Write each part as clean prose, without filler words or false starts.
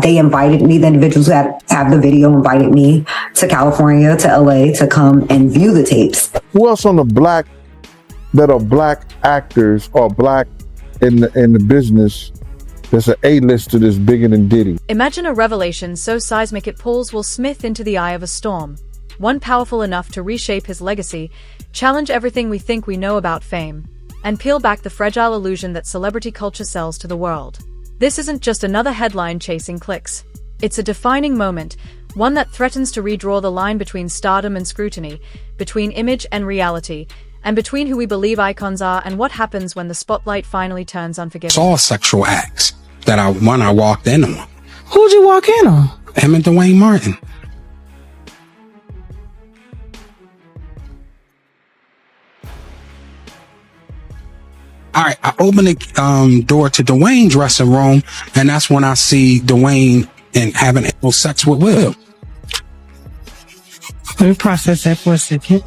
they invited me, the individuals that have the video invited me to California, to LA, to come and view the tapes. Who else on the black that are black actors or black in the business that's an A-lister that's bigger than Diddy? Imagine a revelation so seismic it pulls Will Smith into the eye of a storm. One powerful enough to reshape his legacy, challenge everything we think we know about fame, and peel back the fragile illusion that celebrity culture sells to the world. This isn't just another headline chasing clicks. It's a defining moment, one that threatens to redraw the line between stardom and scrutiny, between image and reality, and between who we believe icons are and what happens when the spotlight finally turns unforgiving. Saw sexual acts that I walked in on. Who'd you walk in on? Him and Dwayne Martin. All right, I open the door to Dwayne's dressing room, and that's when I see Dwayne and having sex with Will. Let me process that for a second.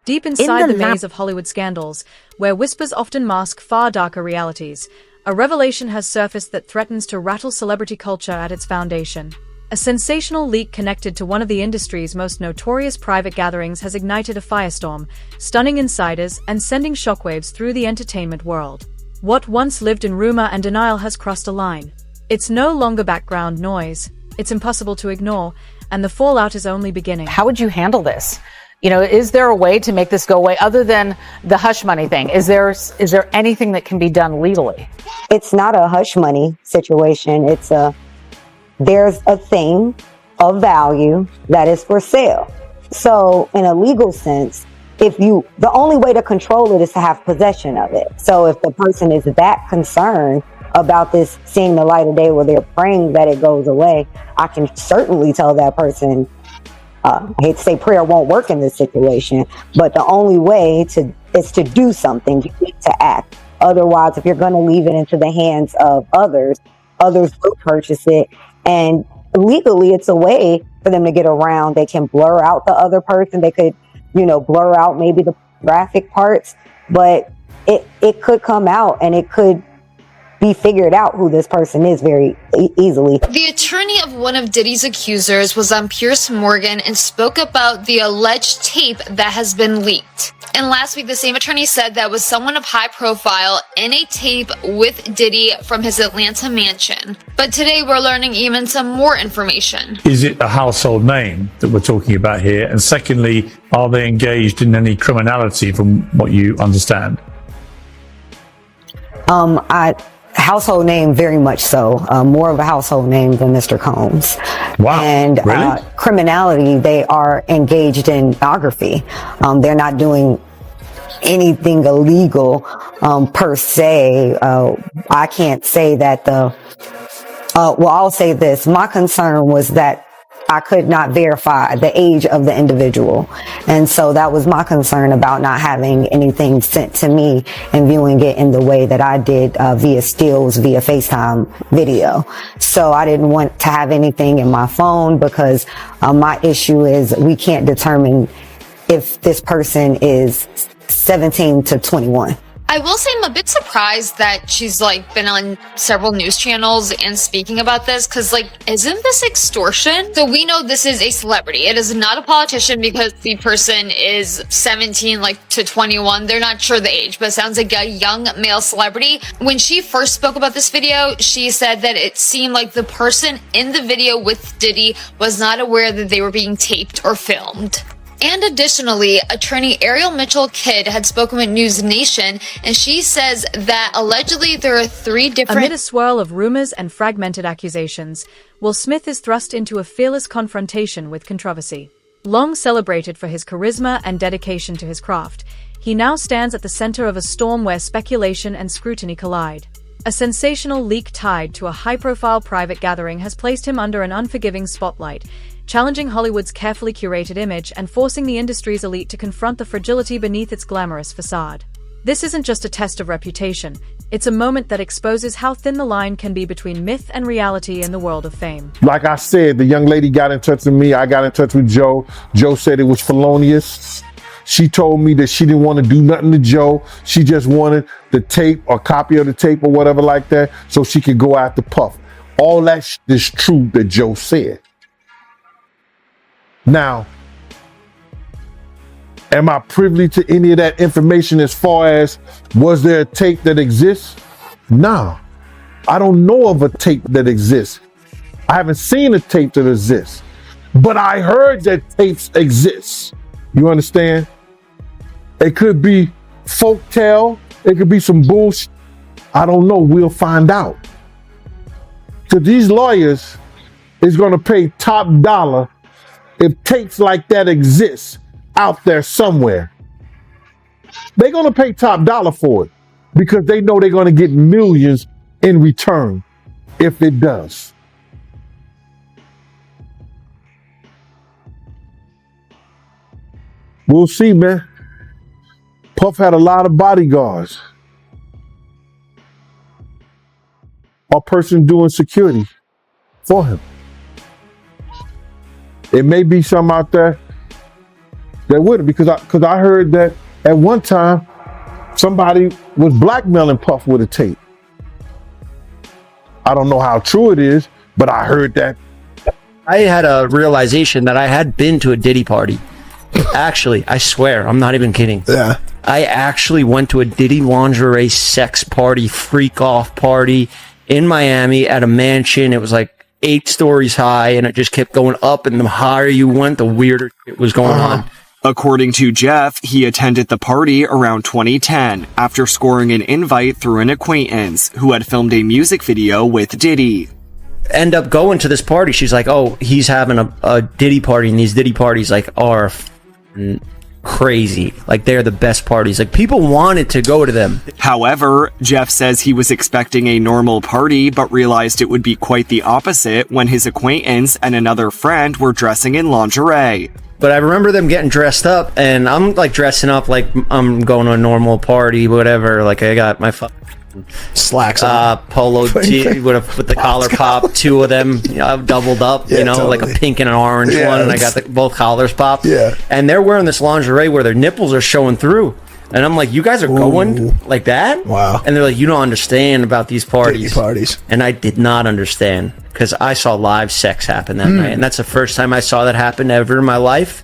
Deep inside the maze of Hollywood scandals, where whispers often mask far darker realities, a revelation has surfaced that threatens to rattle celebrity culture at its foundation. A sensational leak connected to one of the industry's most notorious private gatherings has ignited a firestorm, stunning insiders and sending shockwaves through the entertainment world. What once lived in rumor and denial has crossed a line. It's no longer background noise, it's impossible to ignore, and the fallout is only beginning. How would you handle this? You know, is there a way to make this go away other than the hush money thing? Is there anything that can be done legally? It's not a hush money situation. There's a thing of value that is for sale. So in a legal sense, the only way to control it is to have possession of it. So if the person is that concerned about this seeing the light of day where they're praying that it goes away, I can certainly tell that person, I hate to say prayer won't work in this situation, but the only way is to do something. You need to act. Otherwise, if you're going to leave it into the hands of others will purchase it. And legally, it's a way for them to get around. They can blur out the other person. They could, blur out maybe the graphic parts, but it could come out and it could be figured out who this person is very easily. The attorney of one of Diddy's accusers was on Piers Morgan and spoke about the alleged tape that has been leaked. And last week, the same attorney said that was someone of high profile in a tape with Diddy from his Atlanta mansion. But today we're learning even some more information. Is it a household name that we're talking about here? And secondly, are they engaged in any criminality from what you understand? Household name, very much so. More of a household name than Mr. Combs. Wow. And really? Criminality, they are engaged in pornography. They're not doing anything illegal per se. I can't say that I'll say this. My concern was that I could not verify the age of the individual. And so that was my concern about not having anything sent to me and viewing it in the way that I did via stills, via FaceTime video. So I didn't want to have anything in my phone because my issue is we can't determine if this person is 17 to 21. I will say I'm a bit surprised that she's been on several news channels and speaking about this, because isn't this extortion? So we know this is a celebrity. It is not a politician because the person is 17 to 21. They're not sure the age, but it sounds like a young male celebrity. When she first spoke about this video, she said that it seemed like the person in the video with Diddy was not aware that they were being taped or filmed. And additionally, attorney Ariel Mitchell-Kidd had spoken with News Nation, and she says that allegedly there are 3 different... Amid a swirl of rumors and fragmented accusations, Will Smith is thrust into a fearless confrontation with controversy. Long celebrated for his charisma and dedication to his craft, he now stands at the center of a storm where speculation and scrutiny collide. A sensational leak tied to a high-profile private gathering has placed him under an unforgiving spotlight, challenging Hollywood's carefully curated image and forcing the industry's elite to confront the fragility beneath its glamorous facade. This isn't just a test of reputation, it's a moment that exposes how thin the line can be between myth and reality in the world of fame. Like I said, the young lady got in touch with me. I got in touch with Joe. Joe said it was felonious. She told me that she didn't want to do nothing to Joe. She just wanted the tape or copy of the tape or whatever like that so she could go after Puff. All that is true that Joe said. Now, am I privy to any of that information as far as was there a tape that exists? No, I don't know of a tape that exists. I haven't seen a tape that exists, but I heard that tapes exist. You understand? It could be folktale. It could be some bullshit. I don't know. We'll find out. So these lawyers is going to pay top dollar if tapes like that exist out there somewhere. They're going to pay top dollar for it because they know they're going to get millions in return if it does. We'll see, man. Puff had a lot of bodyguards. A person doing security for him. It may be some out there that wouldn't, because I heard that at one time somebody was blackmailing Puff with a tape. I don't know how true it is, but I heard that. I had a realization that I had been to a Diddy party. Actually, I swear, I'm not even kidding. Yeah. I actually went to a Diddy lingerie sex party, freak off party in Miami at a mansion. It was like 8 stories high, and it just kept going up, and the higher you went, the weirder it was going on. According to Jeff, he attended the party around 2010 after scoring an invite through an acquaintance who had filmed a music video with Diddy. End up going to this party. She's like, oh, he's having a Diddy party, and these Diddy parties like are crazy. Like, they're the best parties. Like, people wanted to go to them. However, Jeff says he was expecting a normal party, but realized it would be quite the opposite when his acquaintance and another friend were dressing in lingerie. But I remember them getting dressed up, and I'm like dressing up like I'm going to a normal party, whatever. Like, I got my slacks polo tee with the collar pop, 2 of them, you know, I've doubled up, yeah, you know, totally. like a pink and an orange one, and I got both collars popped. Yeah. And they're wearing this lingerie where their nipples are showing through. And I'm like, you guys are going like that? Wow. And they're like, you don't understand about these parties. Diddy parties. And I did not understand, because I saw live sex happen that night. And that's the first time I saw that happen ever in my life.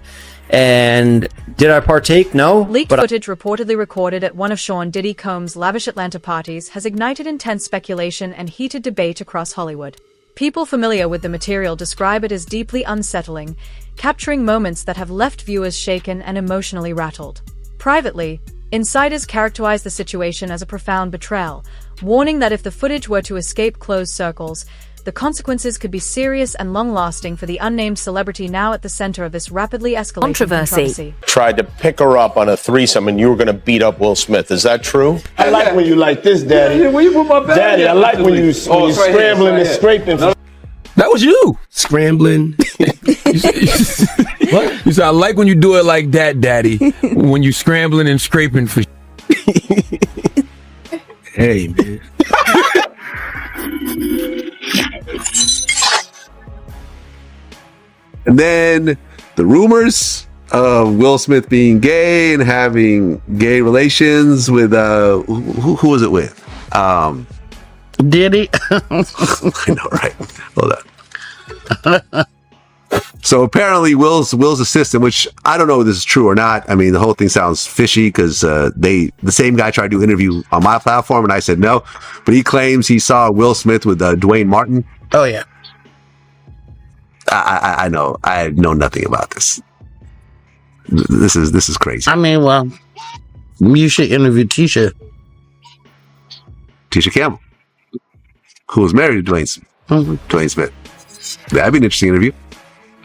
And did I partake? No. Leaked footage reportedly recorded at one of Sean Diddy Combs' lavish Atlanta parties has ignited intense speculation and heated debate across Hollywood. People familiar with the material describe it as deeply unsettling, capturing moments that have left viewers shaken and emotionally rattled. Privately, insiders characterize the situation as a profound betrayal, warning that if the footage were to escape closed circles, the consequences could be serious and long-lasting for the unnamed celebrity now at the center of this rapidly escalating controversy. Tried to pick her up on a threesome, and you were going to beat up Will Smith. Is that true? I like when you like this, Daddy. Yeah, when you put my bag Daddy, I like when you scrambling and scraping. That was you. Scrambling. What? You said, I like when you do it like that, Daddy. When you scrambling and scraping for Hey, man. And then the rumors of Will Smith being gay and having gay relations with who was it with? Diddy. I know, right? Hold on. So apparently Will's assistant, which I don't know if this is true or not. I mean, the whole thing sounds fishy because the same guy tried to interview on my platform and I said no, but he claims he saw Will Smith with Dwayne Martin. Oh yeah. I know. I know nothing about this. This is crazy. I mean, well, you should interview Tisha Campbell, who was married to Dwayne Smith. That'd be an interesting interview.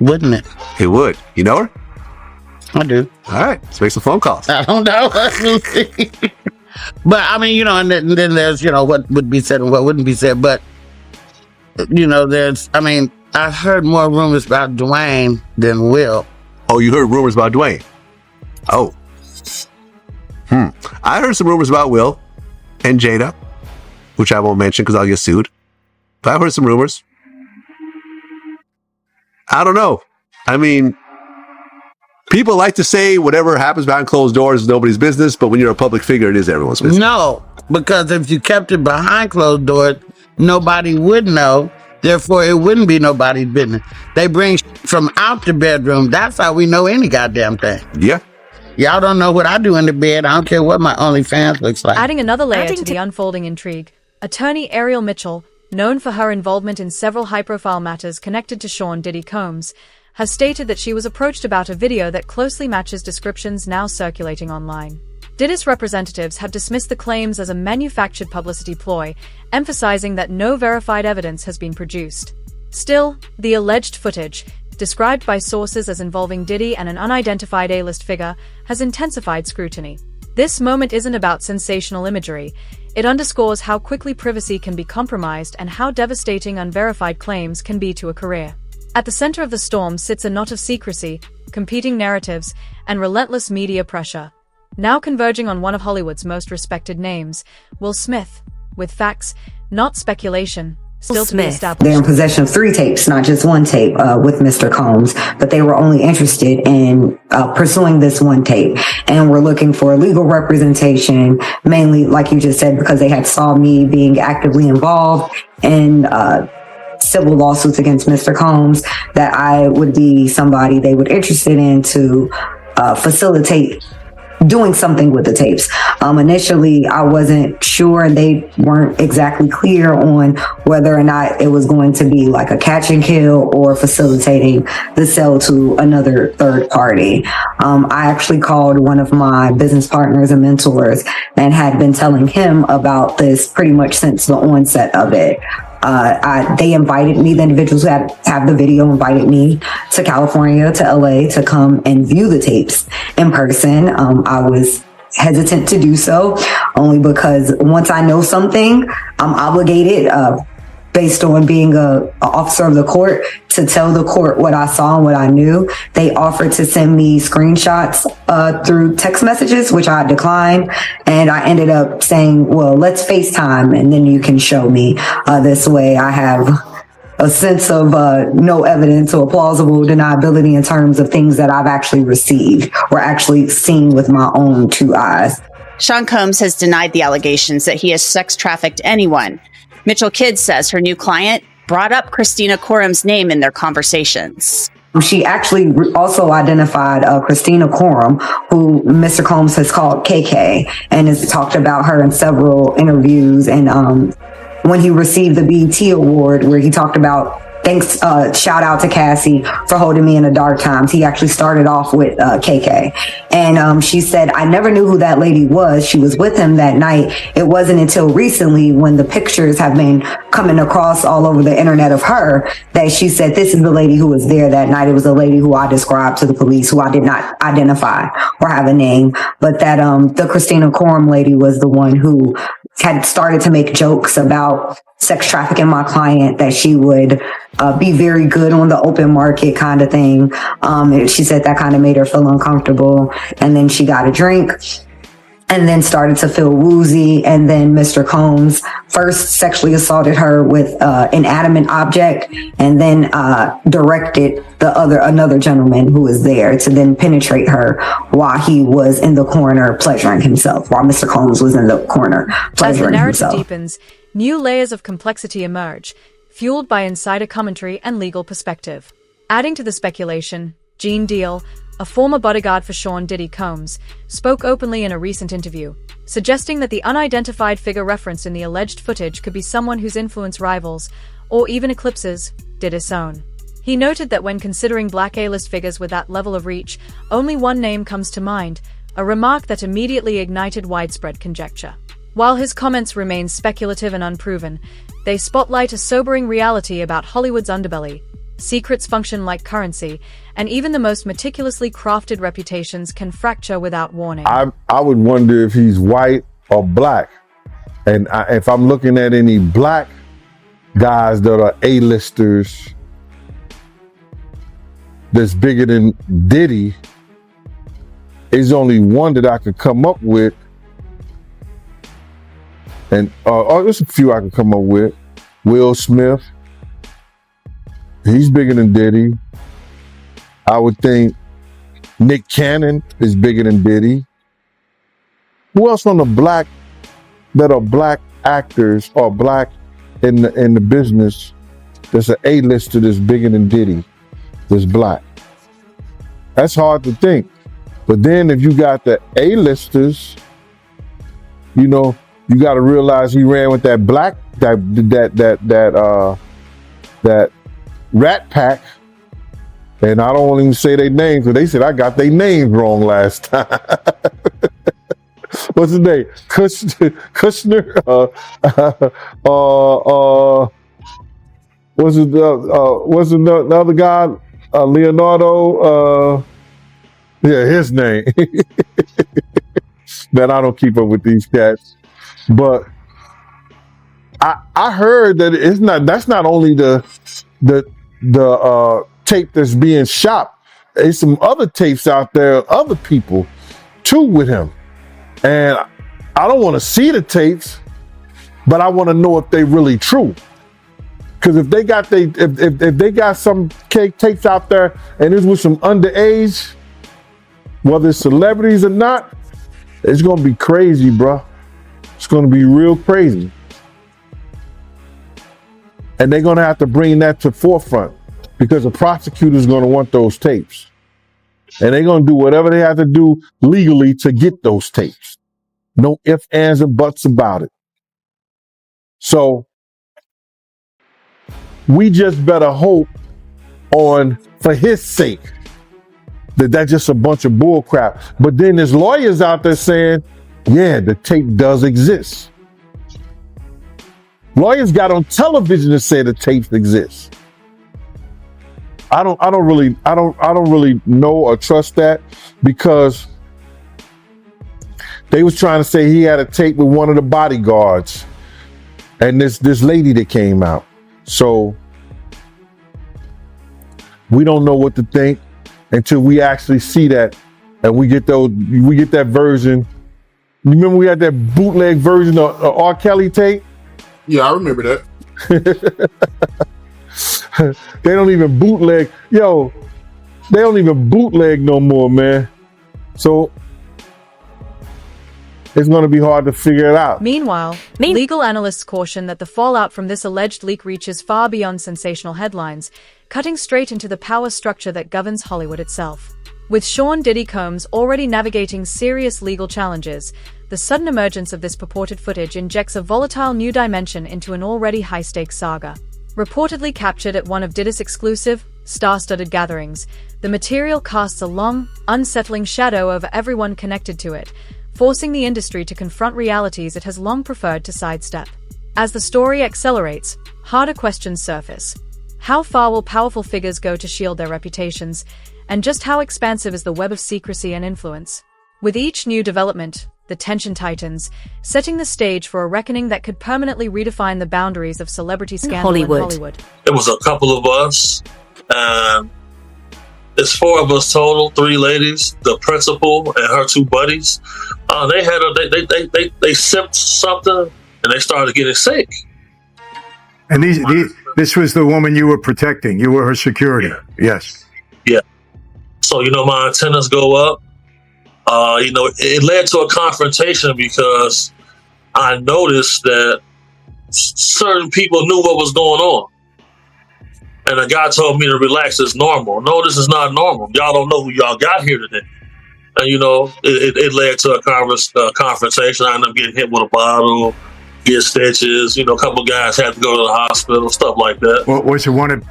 Wouldn't it? It would. You know her? I do. All right. Let's make some phone calls. I don't know. But, I mean, you know, and then there's, you know, what would be said and what wouldn't be said. But, you know, I've heard more rumors about Dwayne than Will. Oh, you heard rumors about Dwayne? Oh. I heard some rumors about Will and Jada, which I won't mention because I'll get sued. But I've heard some rumors. I don't know. I mean, people like to say whatever happens behind closed doors is nobody's business, but when you're a public figure, it is everyone's business. No, because if you kept it behind closed doors, nobody would know. Therefore, it wouldn't be nobody's business. They bring from out the bedroom. That's how we know any goddamn thing. Yeah. Y'all don't know what I do in the bed. I don't care what my OnlyFans looks like. Adding another layer to the unfolding intrigue, attorney Ariel Mitchell, known for her involvement in several high-profile matters connected to Sean Diddy Combs, has stated that she was approached about a video that closely matches descriptions now circulating online. Diddy's representatives have dismissed the claims as a manufactured publicity ploy, emphasizing that no verified evidence has been produced. Still, the alleged footage, described by sources as involving Diddy and an unidentified A-list figure, has intensified scrutiny. This moment isn't about sensational imagery. It underscores how quickly privacy can be compromised and how devastating unverified claims can be to a career. At the center of the storm sits a knot of secrecy, competing narratives, and relentless media pressure, now converging on one of Hollywood's most respected names, Will Smith, with facts, not speculation, still to be established. They're in possession of 3 tapes, not just 1 tape with Mr. Combs, but they were only interested in pursuing this 1 tape. And we're looking for legal representation, mainly, like you just said, because they had saw me being actively involved in civil lawsuits against Mr. Combs, that I would be somebody they would interested in to facilitate doing something with the tapes. Initially, I wasn't sure, and they weren't exactly clear on whether or not it was going to be like a catch and kill or facilitating the sale to another third party. I actually called one of my business partners and mentors and had been telling him about this pretty much since the onset of it. They invited me, the individuals who have the video invited me to California, to LA, to come and view the tapes in person. I was hesitant to do so only because once I know something, I'm obligated, based on being an officer of the court, to tell the court what I saw and what I knew. They offered to send me screenshots through text messages, which I declined. And I ended up saying, well, let's FaceTime and then you can show me. This way I have a sense of no evidence or plausible deniability in terms of things that I've actually received or actually seen with my own 2 eyes. Sean Combs has denied the allegations that he has sex trafficked anyone. Mitchell Kidd says her new client brought up Christina Corum's name in their conversations. She actually also identified Christina Corum, who Mr. Combs has called KK, and has talked about her in several interviews. And when he received the BET Award, where he talked about, thanks, shout out to Cassie for holding me in the dark times. He actually started off with KK. And she said, I never knew who that lady was. She was with him that night. It wasn't until recently, when the pictures have been coming across all over the internet of her, that she said, this is the lady who was there that night. It was a lady who I described to the police, who I did not identify or have a name. But that the Christina Corum lady was the one who had started to make jokes about sex trafficking my client, that she would be very good on the open market kind of thing. She said that kind of made her feel uncomfortable. And then she got a drink and then started to feel woozy. And then Mr. Combs first sexually assaulted her with an adamant object, and then directed another gentleman who was there to then penetrate her while he was in the corner pleasuring himself, while Mr. Combs was in the corner pleasuring himself. As the narrative deepens, new layers of complexity emerge, fueled by insider commentary and legal perspective. Adding to the speculation, Gene Deal, a former bodyguard for Sean Diddy Combs, spoke openly in a recent interview, suggesting that the unidentified figure referenced in the alleged footage could be someone whose influence rivals, or even eclipses, Diddy's own. He noted that when considering black A-list figures with that level of reach, only one name comes to mind, a remark that immediately ignited widespread conjecture. While his comments remain speculative and unproven, they spotlight a sobering reality about Hollywood's underbelly. Secrets function like currency, and even the most meticulously crafted reputations can fracture without warning. I would wonder if he's white or black. And if I'm looking at any black guys that are A-listers that's bigger than Diddy, is only one that I could come up with. And there's a few I can come up with. Will Smith. He's bigger than Diddy. I would think Nick Cannon is bigger than Diddy. Who else from the black that are black actors or black in the business that's an A-lister that's bigger than Diddy that's black? That's hard to think. But then if you got the A-listers, you know, you got to realize he ran with that black that Rat Pack, and I don't even say their names, but they said I got their names wrong last time. What's his name? Kushner. What's the other guy? Leonardo. Yeah, his name. Man, I don't keep up with these cats, but I heard that it's not. That's not only the tape that's being shot. There's some other tapes out there, other people too with him, and I don't want to see the tapes, but I want to know if they really true. Because if they got if they got some tapes out there and it's with some underage, whether it's celebrities or not, it's gonna be crazy, bro. It's gonna be real crazy. And they're gonna have to bring that to forefront because the prosecutor's gonna want those tapes. And they're gonna do whatever they have to do legally to get those tapes. No ifs, ands, and buts about it. So we just better hope for his sake, that's just a bunch of bull crap. But then there's lawyers out there saying, yeah, the tape does exist. Lawyers got on television to say the tapes exist. I don't really know or trust that, because they was trying to say he had a tape with one of the bodyguards and this lady that came out. So we don't know what to think until we actually see that and we get that version. You remember we had that bootleg version of R. Kelly tape? Yeah, I remember that. They don't even bootleg. Yo, they don't even bootleg no more, man. So it's going to be hard to figure it out. Meanwhile, legal analysts caution that the fallout from this alleged leak reaches far beyond sensational headlines, cutting straight into the power structure that governs Hollywood itself. With Sean Diddy Combs already navigating serious legal challenges, the sudden emergence of this purported footage injects a volatile new dimension into an already high-stakes saga. Reportedly captured at one of Diddy's exclusive, star-studded gatherings, the material casts a long, unsettling shadow over everyone connected to it, forcing the industry to confront realities it has long preferred to sidestep. As the story accelerates, harder questions surface. How far will powerful figures go to shield their reputations, and just how expansive is the web of secrecy and influence? With each new development, the tension tightens, setting the stage for a reckoning that could permanently redefine the boundaries of celebrity scandal in Hollywood. It was a couple of us, and it's 4 of us total, 3 ladies, the principal and her 2 buddies. They sipped something and they started getting sick. And this was the woman you were protecting. You were her security. Yes. Yeah. So, my antennas go up. It led to a confrontation because I noticed that certain people knew what was going on. And the guy told me to relax, it's normal. No, this is not normal. Y'all don't know who y'all got here today. And, it led to a confrontation. I ended up getting hit with a bottle, get stitches. A couple guys had to go to the hospital, stuff like that. Well, was it one of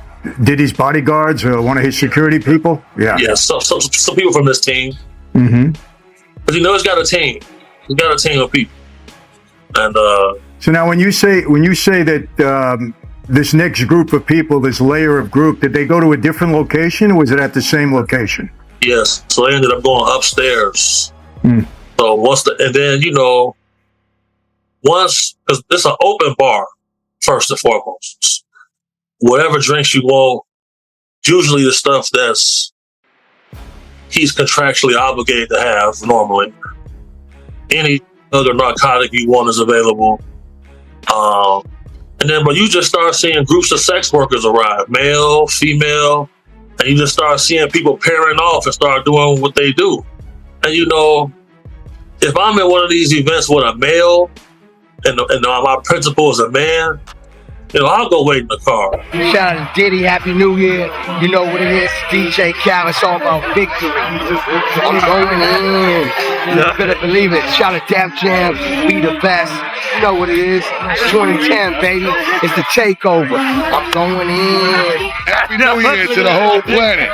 Diddy's bodyguards or one of his security people? Yeah. Yeah, some people from his team. Mm-hmm. But he's got a team. He's got a team of people. And so now when you say that this next group of people, this layer of group, did they go to a different location or was it at the same location? Yes. So they ended up going upstairs. Mm. So once because it's an open bar, first and foremost. Whatever drinks you want, usually the stuff that's he's contractually obligated to have normally. Any other narcotic you want is available. And then, but you just start seeing groups of sex workers arrive, male, female, and you just start seeing people pairing off and start doing what they do. And you know, if I'm at one of these events with a male and my principal is a man, you know, I'll go wait in the car. Shout out to Diddy, Happy New Year. You know what it is, DJ Cal, it's all about victory. I'm going in. You better believe it. Shout out to Dap Jam, we the best. You know what it is, it's 2010, baby. It's the takeover. I'm going in. Happy New Year to the whole planet.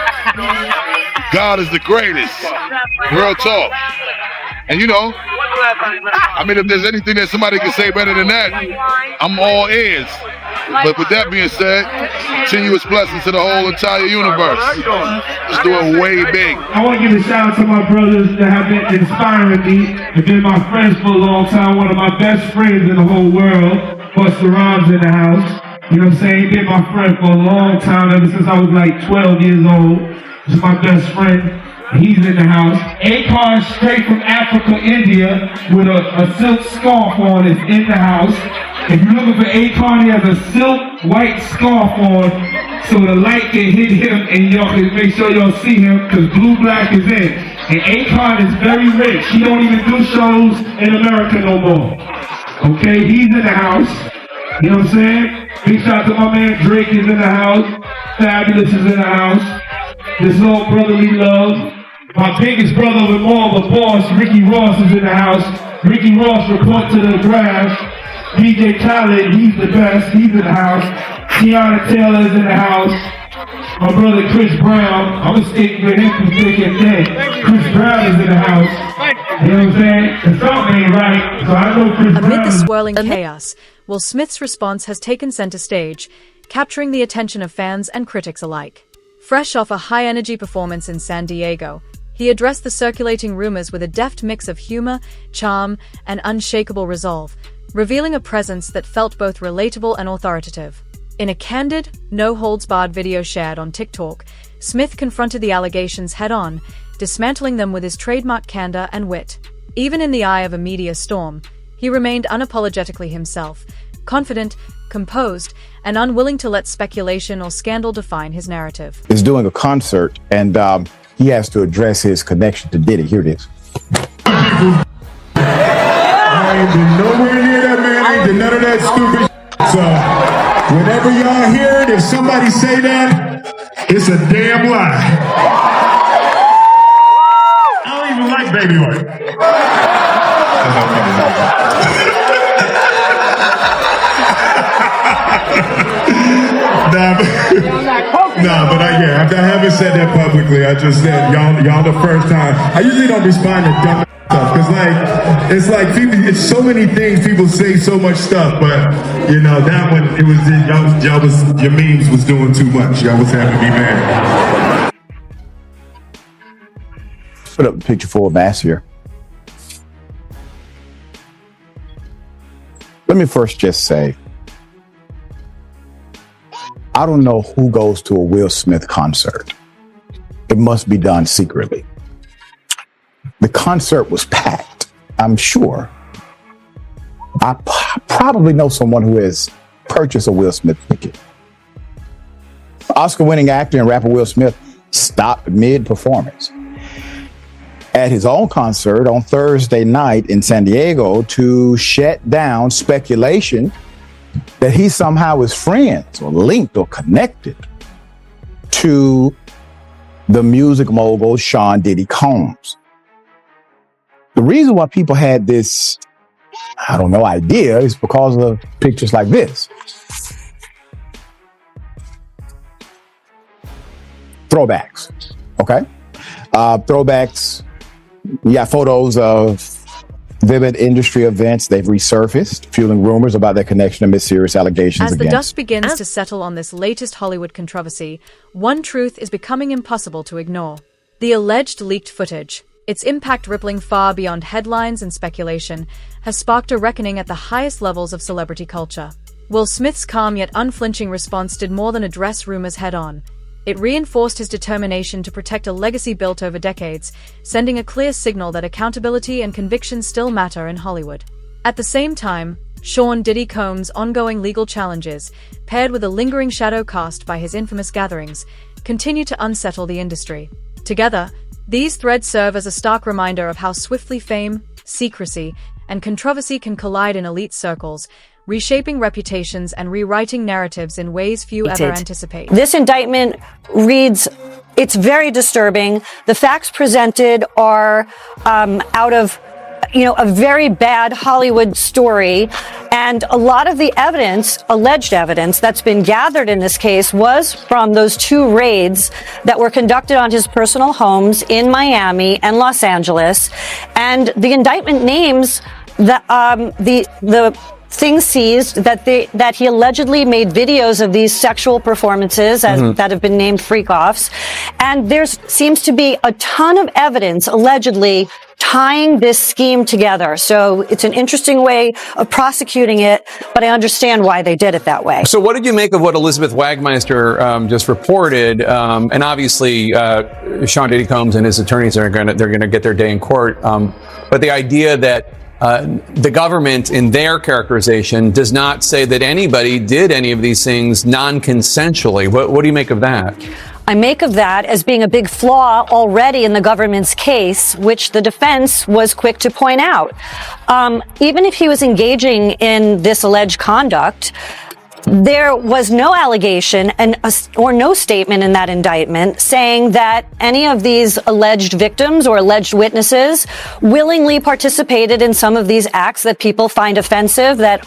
God is the greatest. Real talk. And you know, I mean, if there's anything that somebody can say better than that, I'm all ears. But with that being said, continuous blessings to the whole entire universe. Let's do it way big. I want to give a shout out to my brothers that have been inspiring me and been my friends for a long time. One of my best friends in the whole world, Busta Rhymes in the house. You know what I'm saying? He been my friend for a long time, ever since I was like 12 years old. He's my best friend. He's in the house. Akon straight from Africa, India, with a silk scarf on is in the house. If you're looking for Akon, he has a silk white scarf on so the light can hit him and y'all can make sure y'all see him because Blue Black is in. And Akon is very rich. He don't even do shows in America no more. Okay, he's in the house. You know what I'm saying? Big shout out to my man Drake is in the house. Fabulous is in the house. This is all brotherly love. My biggest brother of them all, the boss, Ricky Ross, is in the house. Ricky Ross report to the grass. DJ Khaled, he's the best. He's in the house. Tiana Taylor is in the house. My brother Chris Brown, I'm escaping with him from thick and thin. Chris Brown is in the house. You know what I'm saying? And something ain't right, so I know Chris Brown. Amid the swirling chaos, Will Smith's response has taken center stage, capturing the attention of fans and critics alike. Fresh off a high-energy performance in San Diego, he addressed the circulating rumors with a deft mix of humor, charm, and unshakable resolve, revealing a presence that felt both relatable and authoritative. In a candid, no-holds-barred video shared on TikTok, Smith confronted the allegations head-on, dismantling them with his trademark candor and wit. Even in the eye of a media storm, he remained unapologetically himself, confident, composed, and unwilling to let speculation or scandal define his narrative. Is doing a concert, and he has to address his connection to Diddy. Here it is. I ain't been nowhere near that man. I ain't did none of that stupid shit. So whenever y'all hear it, if somebody say that, it's a damn lie. I don't even like baby oil. But I haven't said that publicly. I just said y'all the first time. I usually don't respond to dumb stuff because it's like people, it's so many things people say so much stuff, but you know that one it was y'all was your memes was doing too much. Y'all was having me mad. Put up a picture for a mass here. Let me first just say, I don't know who goes to a Will Smith concert. It must be done secretly. The concert was packed, I'm sure. I probably know someone who has purchased a Will Smith ticket. Oscar-winning actor and rapper Will Smith stopped mid-performance at his own concert on Thursday night in San Diego to shut down speculation that he somehow is friends or linked or connected to the music mogul Sean Diddy Combs. The reason why people had this, idea is because of pictures like this. Throwbacks, okay? Throwbacks, we got photos of vivid industry events. They've resurfaced, fueling rumors about their connection amid serious allegations As the against. dust begins to settle on this latest Hollywood controversy, one truth is becoming impossible to ignore. The alleged leaked footage, its impact rippling far beyond headlines and speculation, has sparked a reckoning at the highest levels of celebrity culture. Will Smith's calm yet unflinching response did more than address rumors head-on. It reinforced his determination to protect a legacy built over decades, sending a clear signal that accountability and conviction still matter in Hollywood. At the same time, Sean Diddy Combs' ongoing legal challenges, paired with a lingering shadow cast by his infamous gatherings, continue to unsettle the industry. Together, these threads serve as a stark reminder of how swiftly fame, secrecy, and controversy can collide in elite circles, reshaping reputations and rewriting narratives in ways few ever anticipate. This indictment reads, it's very disturbing. The facts presented are out of a very bad Hollywood story. And a lot of the evidence, alleged evidence, that's been gathered in this case was from those 2 raids that were conducted on his personal homes in Miami and Los Angeles. And the indictment names the things seized that he allegedly made videos of these sexual performances that have been named freak-offs. And there seems to be a ton of evidence allegedly tying this scheme together. So it's an interesting way of prosecuting it, but I understand why they did it that way. So what did you make of what Elizabeth Wagmeister just reported? And obviously, Sean Diddy Combs and his attorneys they're going to get their day in court. But the idea that the government, in their characterization, does not say that anybody did any of these things non-consensually. What do you make of that? I make of that as being a big flaw already in the government's case, which the defense was quick to point out. Even if he was engaging in this alleged conduct, there was no allegation or no statement in that indictment saying that any of these alleged victims or alleged witnesses willingly participated in some of these acts that people find offensive, that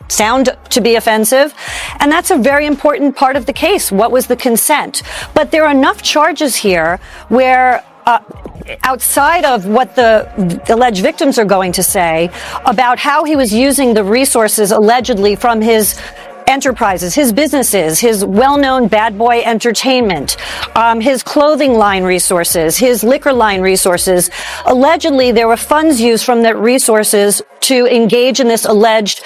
sound to be offensive. And that's a very important part of the case. What was the consent? But there are enough charges here where outside of what the alleged victims are going to say about how he was using the resources allegedly from his enterprises, his businesses, his well-known Bad Boy Entertainment, his clothing line resources, his liquor line resources. Allegedly, there were funds used from that resources to engage in this alleged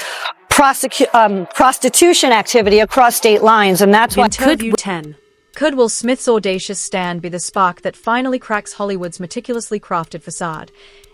prostitution activity across state lines, and that's why. Interview 10. Could Will Smith's audacious stand be the spark that finally cracks Hollywood's meticulously crafted facade,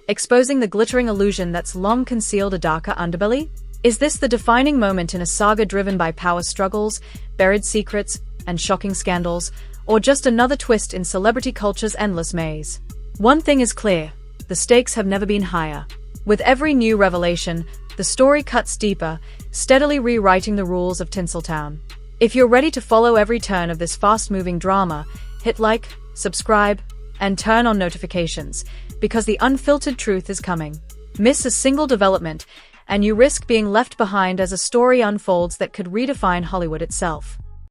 exposing the glittering illusion that's long concealed a darker underbelly? Is this the defining moment in a saga driven by power struggles, buried secrets, and shocking scandals, or just another twist in celebrity culture's endless maze? One thing is clear, the stakes have never been higher. With every new revelation, the story cuts deeper, steadily rewriting the rules of Tinseltown. If you're ready to follow every turn of this fast-moving drama, hit like, subscribe, and turn on notifications, because the unfiltered truth is coming. Miss a single development, and you risk being left behind as a story unfolds that could redefine Hollywood itself.